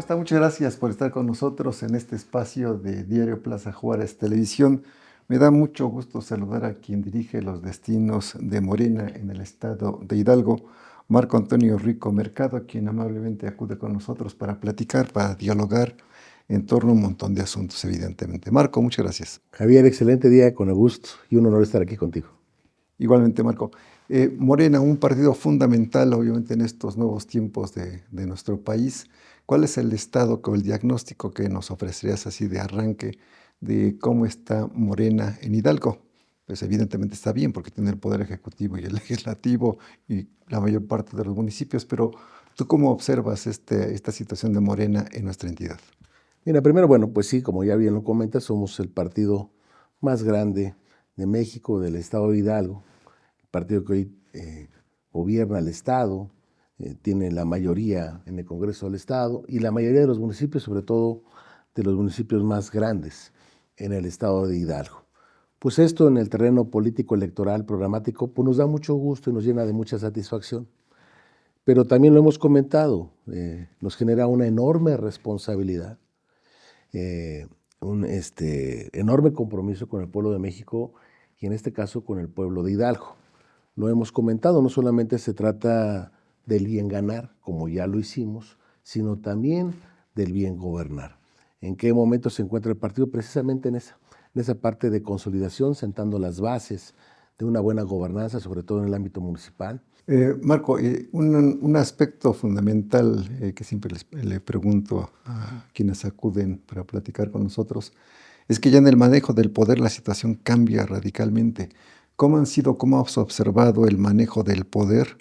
está? Muchas gracias por estar con nosotros en este espacio de Diario Plaza Juárez Televisión. Me da mucho gusto saludar a quien dirige los destinos de Morena en el estado de Hidalgo, Marco Antonio Rico Mercado, quien amablemente acude con nosotros para platicar, para dialogar en torno a un montón de asuntos, evidentemente. Marco, muchas gracias. Javier, excelente día, con el gusto y un honor estar aquí contigo. Igualmente, Marco. Morena, un partido fundamental, obviamente, en estos nuevos tiempos de nuestro país. ¿Cuál es el estado o el diagnóstico que nos ofrecerías así de arranque de cómo está Morena en Hidalgo? Pues evidentemente está bien porque tiene el poder ejecutivo y el legislativo y la mayor parte de los municipios, pero ¿tú cómo observas esta situación de Morena en nuestra entidad? Mira, primero, bueno, pues sí, como ya bien lo comentas, somos el partido más grande de México, del estado de Hidalgo, el partido que hoy gobierna el estado, tiene la mayoría en el Congreso del Estado y la mayoría de los municipios, sobre todo de los municipios más grandes en el estado de Hidalgo. Pues esto en el terreno político, electoral, programático, pues nos da mucho gusto y nos llena de mucha satisfacción. Pero también lo hemos comentado, nos genera una enorme responsabilidad, un enorme compromiso con el pueblo de México y en este caso con el pueblo de Hidalgo. Lo hemos comentado, no solamente se trata del bien ganar, como ya lo hicimos, sino también del bien gobernar. ¿En qué momento se encuentra el partido? Precisamente en esa parte de consolidación, sentando las bases de una buena gobernanza, sobre todo en el ámbito municipal. Marco, un aspecto fundamental que siempre le pregunto a quienes acuden para platicar con nosotros es que ya en el manejo del poder la situación cambia radicalmente. ¿Cómo has observado el manejo del poder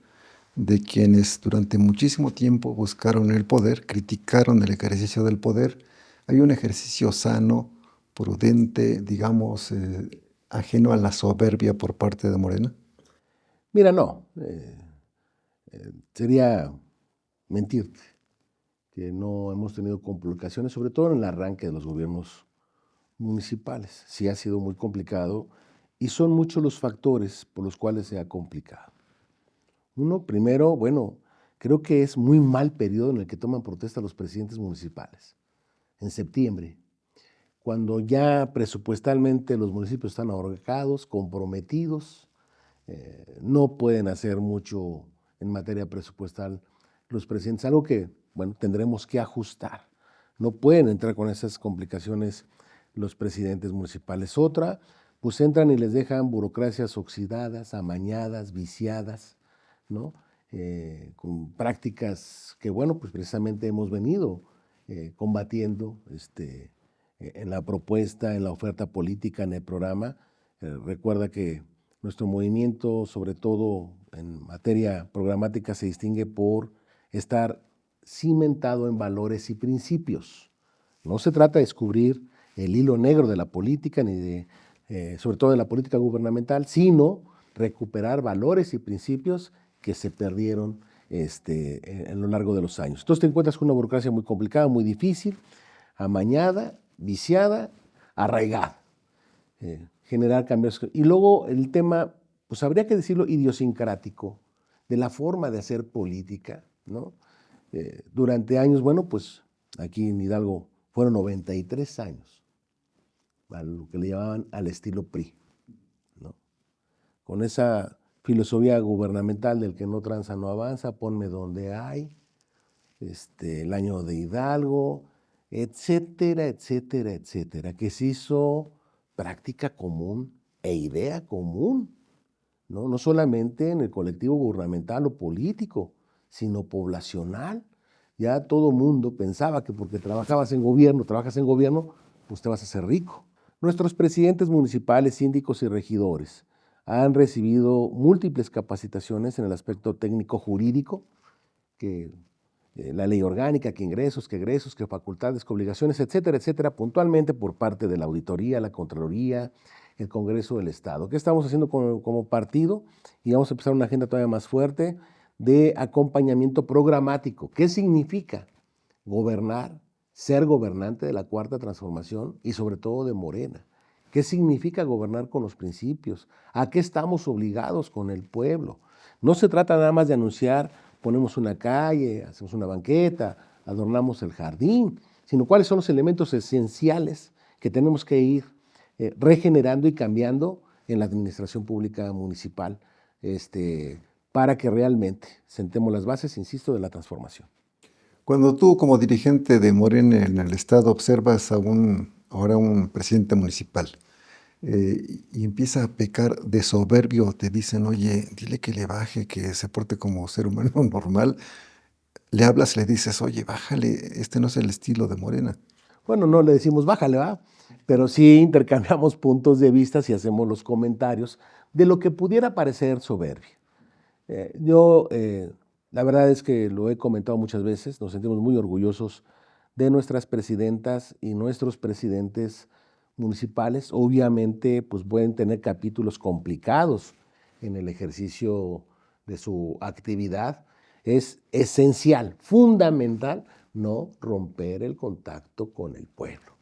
de quienes durante muchísimo tiempo buscaron el poder, criticaron el ejercicio del poder? ¿Hay un ejercicio sano, prudente, digamos, ajeno a la soberbia por parte de Morena? Mira, no, sería mentirte que no hemos tenido complicaciones, sobre todo en el arranque de los gobiernos municipales. Sí ha sido muy complicado y son muchos los factores por los cuales se ha complicado. Uno, primero, bueno, creo que es muy mal periodo en el que toman protesta los presidentes municipales. En septiembre, cuando ya presupuestalmente los municipios están ahorcados, comprometidos, no pueden hacer mucho en materia presupuestal los presidentes, algo que, bueno, tendremos que ajustar. No pueden entrar con esas complicaciones los presidentes municipales. Otra, pues entran y les dejan burocracias oxidadas, amañadas, viciadas, ¿no? Con prácticas que, bueno, pues precisamente hemos venido combatiendo en la propuesta, en la oferta política, en el programa. Recuerda que nuestro movimiento, sobre todo en materia programática, se distingue por estar cimentado en valores y principios. No se trata de descubrir el hilo negro de la política, ni sobre todo de la política gubernamental, sino recuperar valores y principios que se perdieron en lo largo de los años. Entonces te encuentras con una burocracia muy complicada, muy difícil, amañada, viciada, arraigada. Generar cambios. Y luego el tema, pues habría que decirlo, idiosincrático, de la forma de hacer política, ¿no? Durante años, bueno, pues aquí en Hidalgo fueron 93 años, a lo que le llamaban al estilo PRI, ¿no? Con esa filosofía gubernamental del que no tranza no avanza, ponme donde hay, el año de Hidalgo, etcétera, etcétera, etcétera, que se hizo práctica común e idea común, ¿no? No solamente en el colectivo gubernamental o político, sino poblacional. Ya todo mundo pensaba que porque trabajas en gobierno, pues te vas a hacer rico. Nuestros presidentes municipales, síndicos y regidores han recibido múltiples capacitaciones en el aspecto técnico-jurídico, que la ley orgánica, que ingresos, que egresos, que facultades, que obligaciones, etcétera, etcétera, puntualmente por parte de la auditoría, la Contraloría, el Congreso del Estado. ¿Qué estamos haciendo como partido? Y vamos a empezar una agenda todavía más fuerte de acompañamiento programático. ¿Qué significa gobernar, ser gobernante de la Cuarta Transformación y sobre todo de Morena? ¿Qué significa gobernar con los principios? ¿A qué estamos obligados con el pueblo? No se trata nada más de anunciar, ponemos una calle, hacemos una banqueta, adornamos el jardín, sino cuáles son los elementos esenciales que tenemos que ir regenerando y cambiando en la administración pública municipal, para que realmente sentemos las bases, insisto, de la transformación. Cuando tú como dirigente de Morena en el estado observas a ahora un presidente municipal y empieza a pecar de soberbio, te dicen, oye, dile que le baje, que se porte como ser humano normal, le hablas, le dices, oye, bájale, este no es el estilo de Morena. Bueno, no le decimos bájale, ¿va? Pero sí intercambiamos puntos de vista y hacemos los comentarios de lo que pudiera parecer soberbia. La verdad es que lo he comentado muchas veces, nos sentimos muy orgullosos de nuestras presidentas y nuestros presidentes municipales. Obviamente, pues pueden tener capítulos complicados en el ejercicio de su actividad. Es esencial, fundamental, no romper el contacto con el pueblo.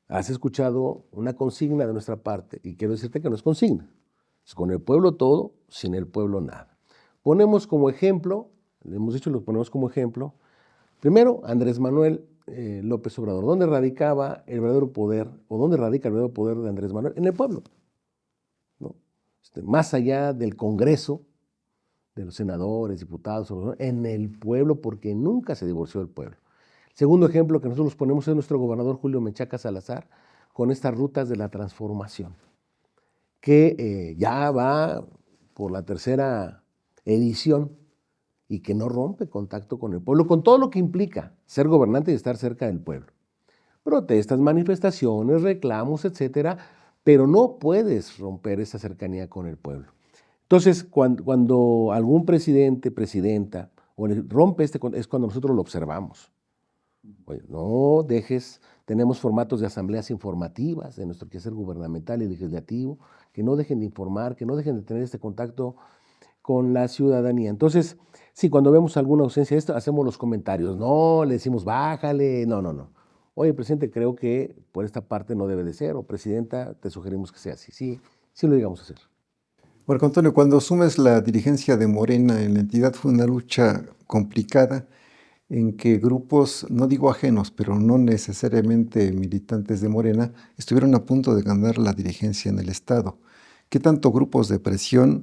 Has escuchado una consigna de nuestra parte y quiero decirte que no es consigna. Es con el pueblo todo, sin el pueblo nada. Ponemos como ejemplo, le hemos dicho, lo ponemos como ejemplo, primero Andrés Manuel López Obrador. ¿Dónde radicaba el verdadero poder o dónde radica el verdadero poder de Andrés Manuel? En el pueblo, ¿no? Más allá del Congreso, de los senadores, diputados, en el pueblo, porque nunca se divorció del pueblo. El segundo ejemplo que nosotros ponemos es nuestro gobernador Julio Menchaca Salazar, con estas rutas de la transformación, que ya va por la tercera edición y que no rompe contacto con el pueblo, con todo lo que implica ser gobernante y estar cerca del pueblo. Protestas, manifestaciones, reclamos, etcétera, pero no puedes romper esa cercanía con el pueblo. Entonces, cuando algún presidente, presidenta, rompe es cuando nosotros lo observamos. Oye, no dejes, tenemos formatos de asambleas informativas de nuestro quehacer gubernamental y legislativo, que no dejen de informar, que no dejen de tener este contacto con la ciudadanía. Entonces, sí, cuando vemos alguna ausencia de esto, hacemos los comentarios, no, le decimos bájale, no. Oye, presidente, creo que por esta parte no debe de ser, o presidenta, te sugerimos que sea así. Sí lo llegamos a hacer. Marco Antonio, cuando asumes la dirigencia de Morena en la entidad fue una lucha complicada en que grupos, no digo ajenos, pero no necesariamente militantes de Morena, estuvieron a punto de ganar la dirigencia en el estado. ¿Qué tanto grupos de presión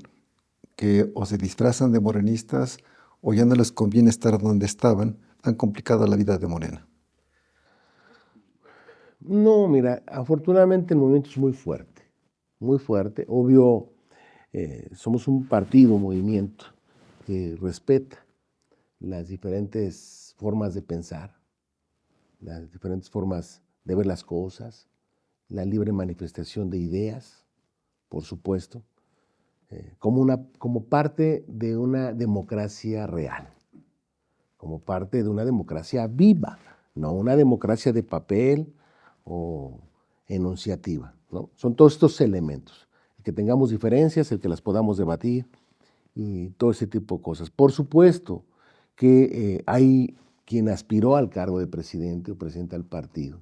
que o se disfrazan de morenistas o ya no les conviene estar donde estaban han complicado la vida de Morena? No, mira, afortunadamente el movimiento es muy fuerte, muy fuerte. Obvio, somos un partido, un movimiento que respeta las diferentes formas de pensar, las diferentes formas de ver las cosas, la libre manifestación de ideas, por supuesto, como parte de una democracia real, como parte de una democracia viva, no una democracia de papel o enunciativa, ¿no? Son todos estos elementos, el que tengamos diferencias, el que las podamos debatir y todo ese tipo de cosas. Por supuesto que hay quien aspiró al cargo de presidente o presidenta del partido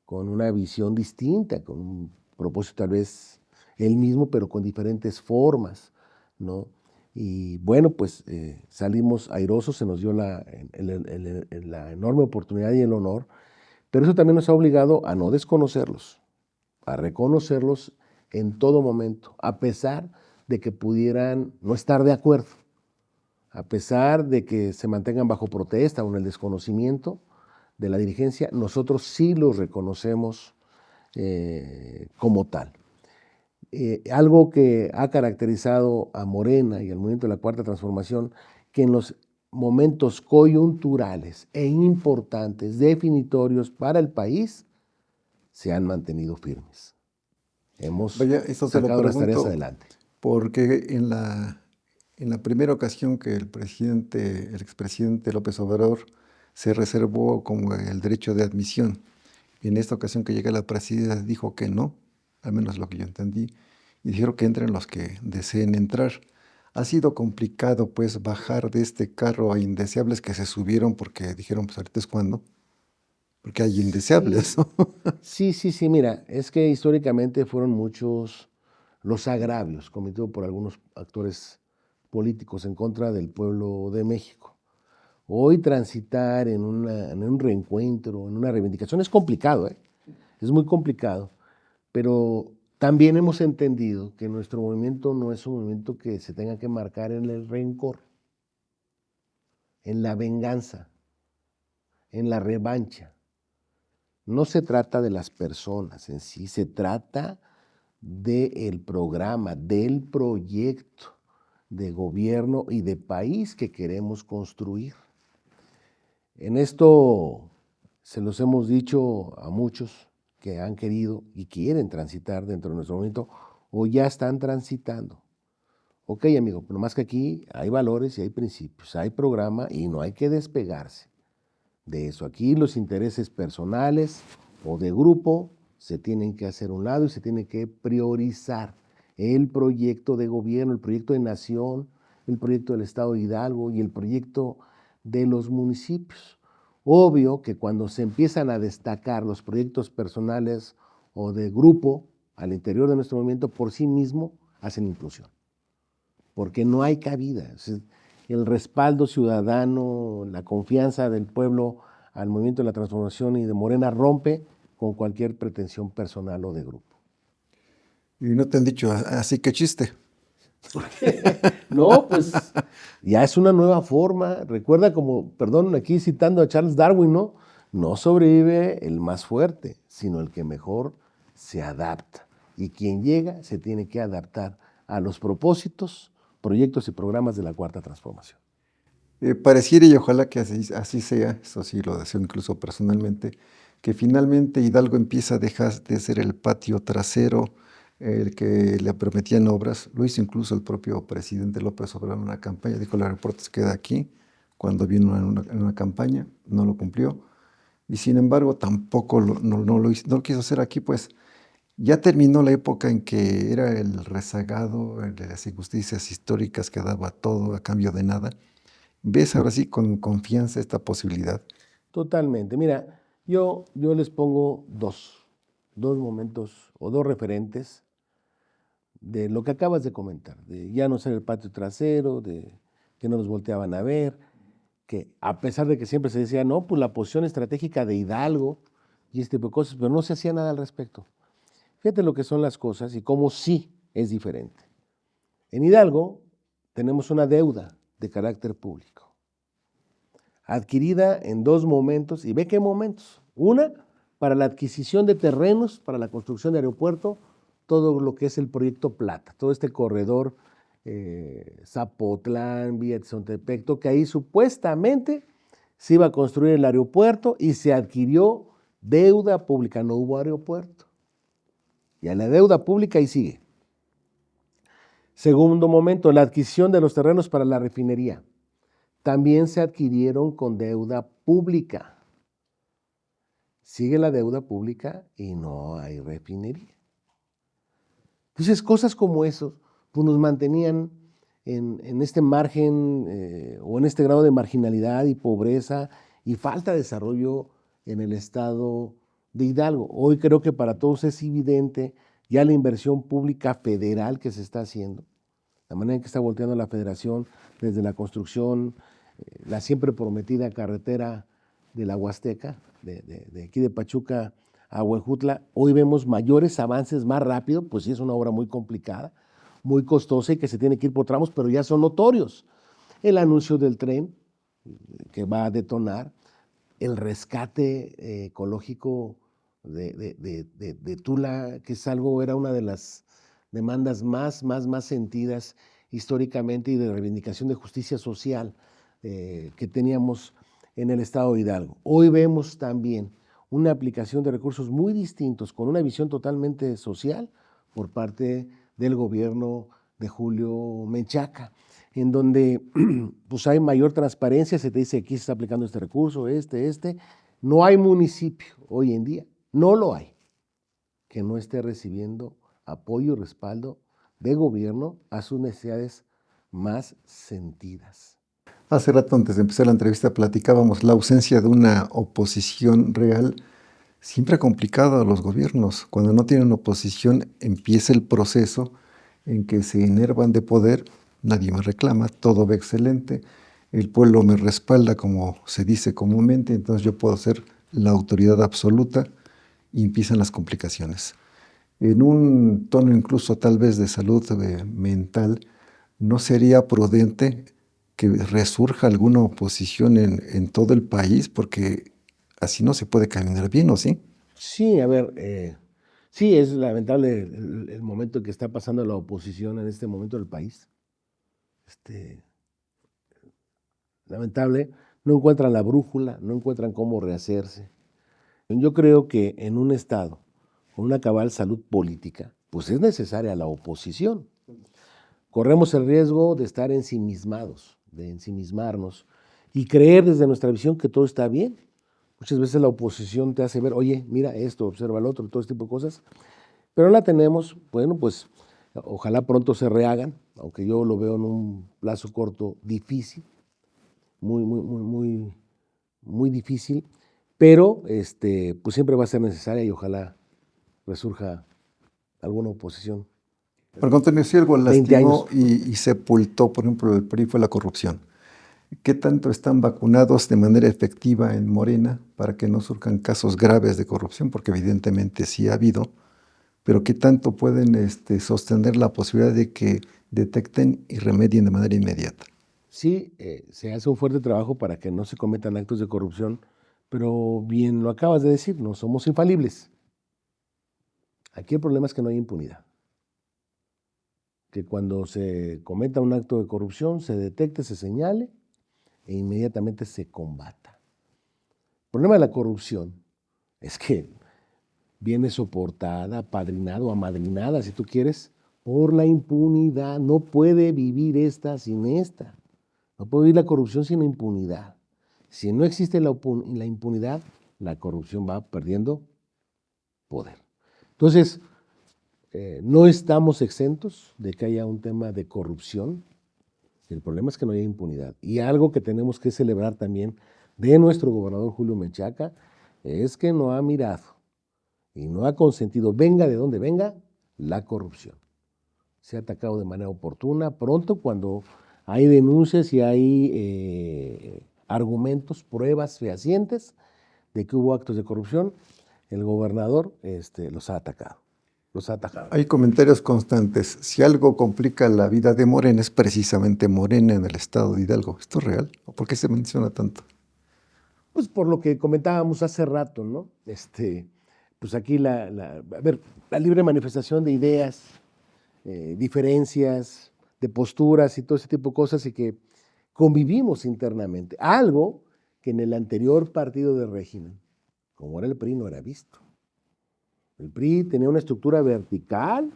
con una visión distinta, con un propósito tal vez el mismo, pero con diferentes formas, ¿no? Y bueno, pues salimos airosos, se nos dio la enorme oportunidad y el honor, pero eso también nos ha obligado a no desconocerlos, a reconocerlos en todo momento, a pesar de que pudieran no estar de acuerdo, a pesar de que se mantengan bajo protesta o en el desconocimiento de la dirigencia, nosotros sí los reconocemos como tal. Algo que ha caracterizado a Morena y al movimiento de la Cuarta Transformación, que en los momentos coyunturales e importantes, definitorios para el país, se han mantenido firmes. Hemos sacado las tareas adelante. Porque en la primera ocasión que el expresidente López Obrador se reservó como el derecho de admisión, y en esta ocasión que llega a la presidencia dijo que no, al menos lo que yo entendí, y dijeron que entren los que deseen entrar. Ha sido complicado pues bajar de este carro a indeseables que se subieron porque dijeron pues ahorita es cuando, porque hay indeseables, ¿no? Sí, mira, es que históricamente fueron muchos los agravios cometidos por algunos actores políticos en contra del pueblo de México. Hoy transitar en un reencuentro, en una reivindicación es complicado, es muy complicado, pero también hemos entendido que nuestro movimiento no es un movimiento que se tenga que marcar en el rencor, en la venganza, en la revancha. No se trata de las personas en sí, se trata del programa, del proyecto de gobierno y de país que queremos construir. En esto se los hemos dicho a muchos que han querido y quieren transitar dentro de nuestro movimiento o ya están transitando. Ok, amigo, pero más que aquí hay valores y hay principios, hay programa y no hay que despegarse de eso. Aquí los intereses personales o de grupo se tienen que hacer a un lado y se tiene que priorizar el proyecto de gobierno, el proyecto de nación, el proyecto del Estado de Hidalgo y el proyecto de los municipios. Obvio que cuando se empiezan a destacar los proyectos personales o de grupo al interior de nuestro movimiento por sí mismo, hacen inclusión, porque no hay cabida. El respaldo ciudadano, la confianza del pueblo al movimiento de la transformación y de Morena rompe con cualquier pretensión personal o de grupo. Y no te han dicho, así que chiste. No, pues ya es una nueva forma. Recuerda como, perdón, aquí citando a Charles Darwin, ¿no? No sobrevive el más fuerte, sino el que mejor se adapta. Y quien llega se tiene que adaptar a los propósitos, proyectos y programas de la Cuarta Transformación. Pareciera y ojalá que así sea, eso sí lo deseo incluso personalmente, que finalmente Hidalgo empieza a dejar de ser el patio trasero, el que le prometían obras. Lo hizo incluso el propio presidente López Obrador en una campaña, dijo el aeropuerto se queda aquí, cuando vino en una campaña, no lo cumplió. Y sin embargo tampoco no lo quiso hacer aquí, pues ya terminó la época en que era el rezagado, el de las injusticias históricas que daba todo a cambio de nada. ¿Ves ahora sí con confianza esta posibilidad? Totalmente. Mira, yo les pongo dos momentos o dos referentes de lo que acabas de comentar, de ya no ser el patio trasero, de que no nos volteaban a ver, que a pesar de que siempre se decía, no, pues la posición estratégica de Hidalgo y este tipo de cosas, pero no se hacía nada al respecto. Fíjate lo que son las cosas y cómo sí es diferente. En Hidalgo tenemos una deuda de carácter público, adquirida en dos momentos, y ve qué momentos. Una, para la adquisición de terrenos, para la construcción de aeropuerto, todo lo que es el proyecto Plata, todo este corredor Zapotlán, Villa Tzontepec, que ahí supuestamente se iba a construir el aeropuerto y se adquirió deuda pública, no hubo aeropuerto. Y a la deuda pública ahí sigue. Segundo momento, la adquisición de los terrenos para la refinería. También se adquirieron con deuda pública. Sigue la deuda pública y no hay refinería. Entonces, cosas como eso pues nos mantenían en este margen o en este grado de marginalidad y pobreza y falta de desarrollo en el estado de Hidalgo. Hoy creo que para todos es evidente ya la inversión pública federal que se está haciendo, la manera en que está volteando la federación desde la construcción, la siempre prometida carretera de la Huasteca, de aquí de Pachuca a Huejutla. Hoy vemos mayores avances más rápido, pues sí es una obra muy complicada, muy costosa y que se tiene que ir por tramos, pero ya son notorios. El anuncio del tren que va a detonar, el rescate ecológico de Tula, que es algo, era una de las demandas más sentidas históricamente y de reivindicación de justicia social que teníamos en el estado de Hidalgo. Hoy vemos también una aplicación de recursos muy distintos, con una visión totalmente social por parte del gobierno de Julio Menchaca, en donde pues hay mayor transparencia, se te dice aquí se está aplicando este recurso, no hay municipio hoy en día, no lo hay, que no esté recibiendo apoyo y respaldo de gobierno a sus necesidades más sentidas. Hace rato, antes de empezar la entrevista, platicábamos la ausencia de una oposición real. Siempre ha complicado a los gobiernos. Cuando no tienen oposición, empieza el proceso en que se enervan de poder, nadie más reclama, todo va excelente. el pueblo me respalda, como se dice comúnmente, entonces yo puedo ser la autoridad absoluta y empiezan las complicaciones. En un tono incluso tal vez de salud mental, ¿no sería prudente que resurja alguna oposición en todo el país? Porque así no se puede caminar bien, ¿o sí? Sí, a ver, sí, es lamentable el momento que está pasando la oposición en este momento del país. Este, lamentable, no encuentran la brújula, no encuentran cómo rehacerse. Yo creo que en un Estado con una cabal salud política, pues es necesaria la oposición. Corremos el riesgo de estar ensimismados, de ensimismarnos y creer desde nuestra visión que todo está bien. Muchas veces la oposición te hace ver, oye, mira esto, observa el otro, todo este tipo de cosas, pero no la tenemos. Bueno, pues ojalá pronto se rehagan, aunque yo lo veo en un plazo corto difícil, muy difícil, pero pues siempre va a ser necesaria y ojalá resurja alguna oposición. Marco Antonio, si algo 20 lastimó años. y sepultó, por ejemplo, el PRI fue la corrupción. ¿Qué tanto están vacunados de manera efectiva en Morena para que no surjan casos graves de corrupción? Porque evidentemente sí ha habido, pero ¿qué tanto pueden sostener la posibilidad de que detecten y remedien de manera inmediata? Sí, se hace un fuerte trabajo para que no se cometan actos de corrupción, pero bien lo acabas de decir, no somos infalibles. Aquí el problema es que no hay impunidad. Que cuando se cometa un acto de corrupción se detecte, se señale e inmediatamente se combata. El problema de la corrupción es que viene soportada, apadrinada o amadrinada, si tú quieres, por la impunidad. No puede vivir esta sin esta. No puede vivir la corrupción sin la impunidad. Si no existe la impunidad, la corrupción va perdiendo poder. Entonces, no estamos exentos de que haya un tema de corrupción. El problema es que no hay impunidad. Y algo que tenemos que celebrar también de nuestro gobernador Julio Menchaca es que no ha mirado y no ha consentido, venga de donde venga, la corrupción. Se ha atacado de manera oportuna, pronto, cuando hay denuncias y hay argumentos, pruebas fehacientes de que hubo actos de corrupción, el gobernador los ha atacado. Los ha atacado. Hay comentarios constantes. Si algo complica la vida de Morena es precisamente Morena en el estado de Hidalgo. ¿Esto es real? ¿O por qué se menciona tanto? Pues por lo que comentábamos hace rato, ¿no? Pues aquí a ver, la libre manifestación de ideas, diferencias, de posturas y todo ese tipo de cosas, y que convivimos internamente. Algo que en el anterior partido de régimen, como era el PRI, no era visto. El PRI tenía una estructura vertical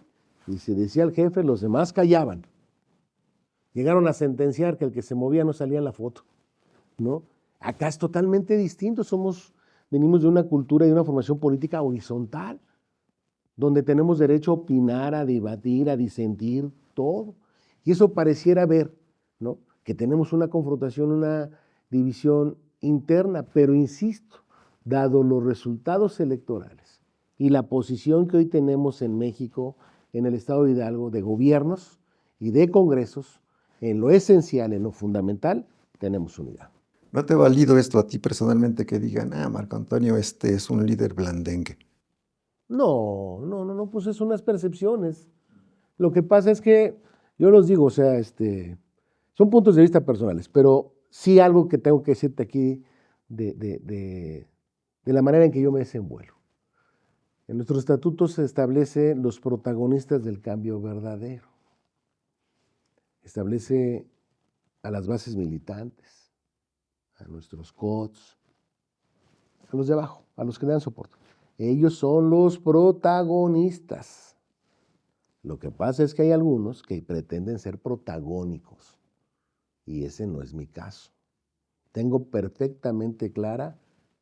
y se decía al jefe, los demás callaban. Llegaron a sentenciar que el que se movía no salía en la foto, ¿no? Acá es totalmente distinto, venimos de una cultura y de una formación política horizontal, donde tenemos derecho a opinar, a debatir, a disentir, todo. Y eso pareciera ver, ¿no?, que tenemos una confrontación, una división interna, pero insisto, dado los resultados electorales y la posición que hoy tenemos en México, en el estado de Hidalgo, de gobiernos y de congresos, en lo esencial, en lo fundamental, tenemos unidad. ¿No te ha valido esto a ti personalmente que digan, Marco Antonio, este es un líder blandengue? No, pues son unas percepciones. Lo que pasa es que, yo los digo, o sea, son puntos de vista personales, pero sí algo que tengo que decirte aquí de la manera en que yo me desenvuelvo. En nuestros estatutos se establece los protagonistas del cambio verdadero. Establece a las bases militantes, a nuestros COTS, a los de abajo, a los que dan soporte. Ellos son los protagonistas. Lo que pasa es que hay algunos que pretenden ser protagónicos y ese no es mi caso. Tengo perfectamente clara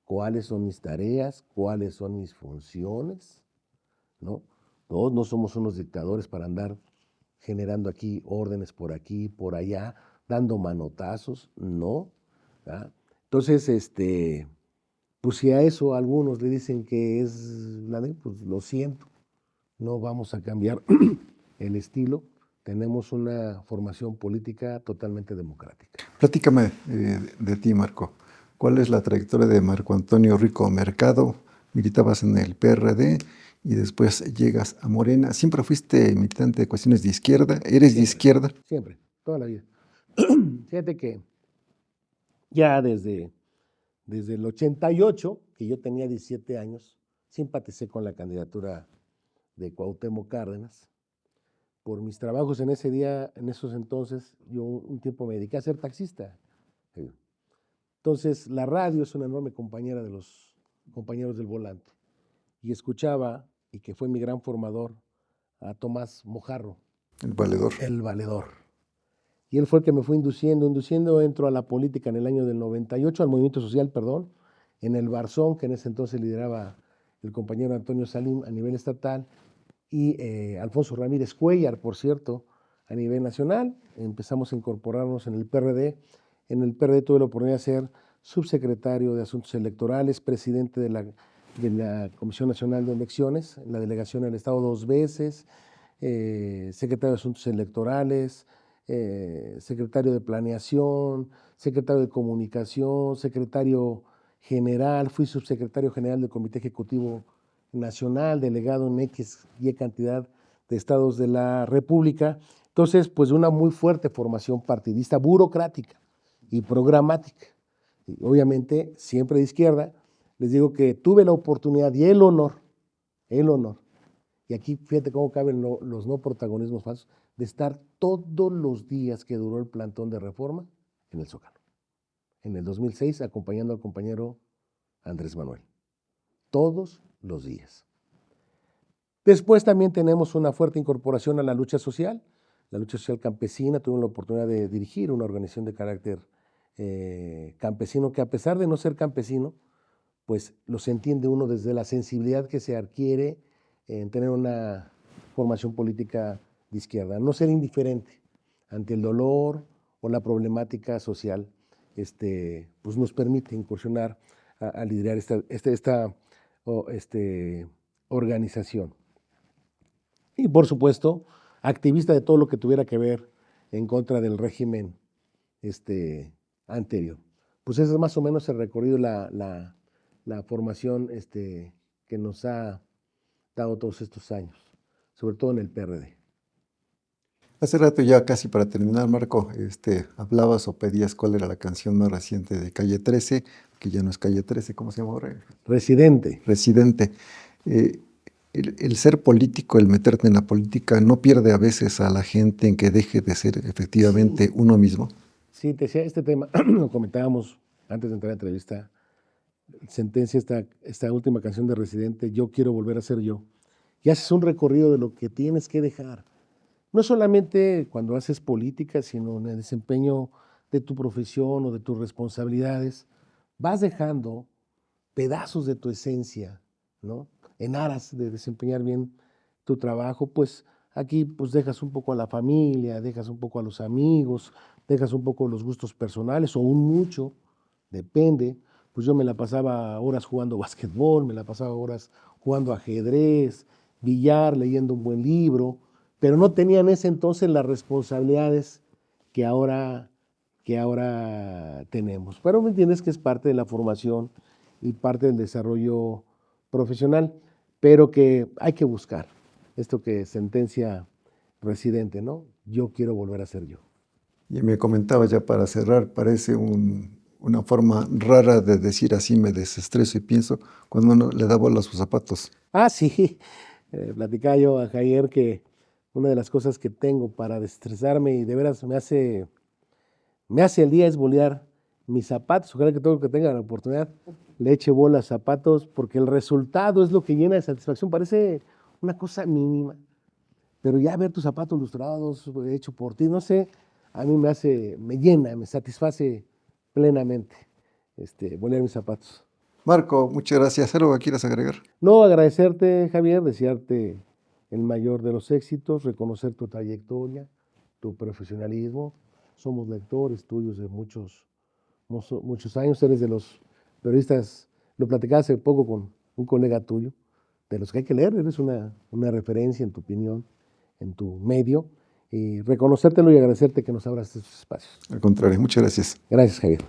cuáles son mis tareas, cuáles son mis funciones, ¿no? Todos no somos unos dictadores para andar generando aquí, por allá, dando manotazos, no. ¿Verdad? Entonces, pues si a eso algunos le dicen que es pues lo siento, no vamos a cambiar el estilo, tenemos una formación política totalmente democrática. Platícame de ti, Marco. ¿Cuál es la trayectoria de Marco Antonio Rico Mercado? Militabas en el PRD y después llegas a Morena. ¿Siempre fuiste militante de cuestiones de izquierda? ¿Eres de izquierda? Siempre, toda la vida. Fíjate que ya desde el 88, que yo tenía 17 años, simpaticé con la candidatura de Cuauhtémoc Cárdenas. Por mis trabajos en ese día, en esos entonces, yo un tiempo me dediqué a ser taxista. Entonces, la radio es una enorme compañera de los compañeros del volante. Y escuchaba, y que fue mi gran formador, a Tomás Mojarro, El valedor. el valedor. Y él fue el que me fue induciendo, entro a la política en el año del 98, al movimiento social, perdón, en el Barzón, que en ese entonces lideraba el compañero Antonio Salim a nivel estatal, y Alfonso Ramírez Cuellar, por cierto, a nivel nacional. Empezamos a incorporarnos en el PRD. En el PRD tuve la oportunidad de ser subsecretario de Asuntos Electorales, presidente de la Comisión Nacional de Elecciones, en la delegación del Estado 2 veces, secretario de Asuntos Electorales, secretario de Planeación, secretario de Comunicación, secretario general, fui subsecretario general del Comité Ejecutivo Nacional, delegado en X y cantidad de estados de la República. Entonces, pues una muy fuerte formación partidista, burocrática y programática. Y obviamente, siempre de izquierda. Les digo que tuve la oportunidad y el honor, y aquí fíjate cómo caben los no protagonismos falsos, de estar todos los días que duró el plantón de reforma en el Zócalo. En el 2006, acompañando al compañero Andrés Manuel. Todos los días. Después también tenemos una fuerte incorporación a la lucha social campesina. Tuve la oportunidad de dirigir una organización de carácter campesino que, a pesar de no ser campesino, pues los entiende uno desde la sensibilidad que se adquiere en tener una formación política de izquierda. No ser indiferente ante el dolor o la problemática social, pues nos permite incursionar a liderar esta organización. Y por supuesto, activista de todo lo que tuviera que ver en contra del régimen anterior. Pues ese es más o menos el recorrido, la formación que nos ha dado todos estos años, sobre todo en el PRD. Hace rato ya casi para terminar, Marco, hablabas o pedías cuál era la canción más reciente de Calle 13, que ya no es Calle 13, ¿cómo se llama ahora? Residente. Residente. El ser político, el meterte en la política, ¿no pierde a veces a la gente en que deje de ser efectivamente uno mismo? Sí, te decía, este tema lo comentábamos antes de entrar a la entrevista. Sentencia esta última canción de Residente, Yo quiero volver a ser yo. Y haces un recorrido de lo que tienes que dejar. No solamente cuando haces política, sino en el desempeño de tu profesión o de tus responsabilidades. Vas dejando pedazos de tu esencia, ¿no? En aras de desempeñar bien tu trabajo, pues aquí pues dejas un poco a la familia, dejas un poco a los amigos, dejas un poco los gustos personales o un mucho, depende. Pues yo me la pasaba horas jugando básquetbol, me la pasaba horas jugando ajedrez, billar, leyendo un buen libro, pero no tenía en ese entonces las responsabilidades que ahora tenemos. Pero me entiendes que es parte de la formación y parte del desarrollo profesional, pero que hay que buscar esto que sentencia Residente, ¿no? Yo quiero volver a ser yo. Y me comentabas ya para cerrar, parece una forma rara de decir así me desestreso y pienso cuando uno le da bola a sus zapatos. Ah, sí, platicaba yo a Javier que una de las cosas que tengo para desestresarme y de veras me hace el día es bolear mis zapatos. Ojalá que todo el que tenga la oportunidad le eche bola a zapatos, porque el resultado es lo que llena de satisfacción. Parece una cosa mínima, pero ya ver tus zapatos lustrados, hecho por ti, no sé, a mí me llena, me satisface plenamente bolear mis zapatos. Marco, muchas gracias. ¿Algo que quieras agregar? No, agradecerte, Javier, desearte el mayor de los éxitos, reconocer tu trayectoria, tu profesionalismo. Somos lectores tuyos de muchos años, eres de los periodistas, lo platicaba hace poco con un colega tuyo, de los que hay que leer, eres una referencia en tu opinión, en tu medio. y reconocértelo y agradecerte que nos abras estos espacios. Al contrario, muchas gracias. Gracias, Javier.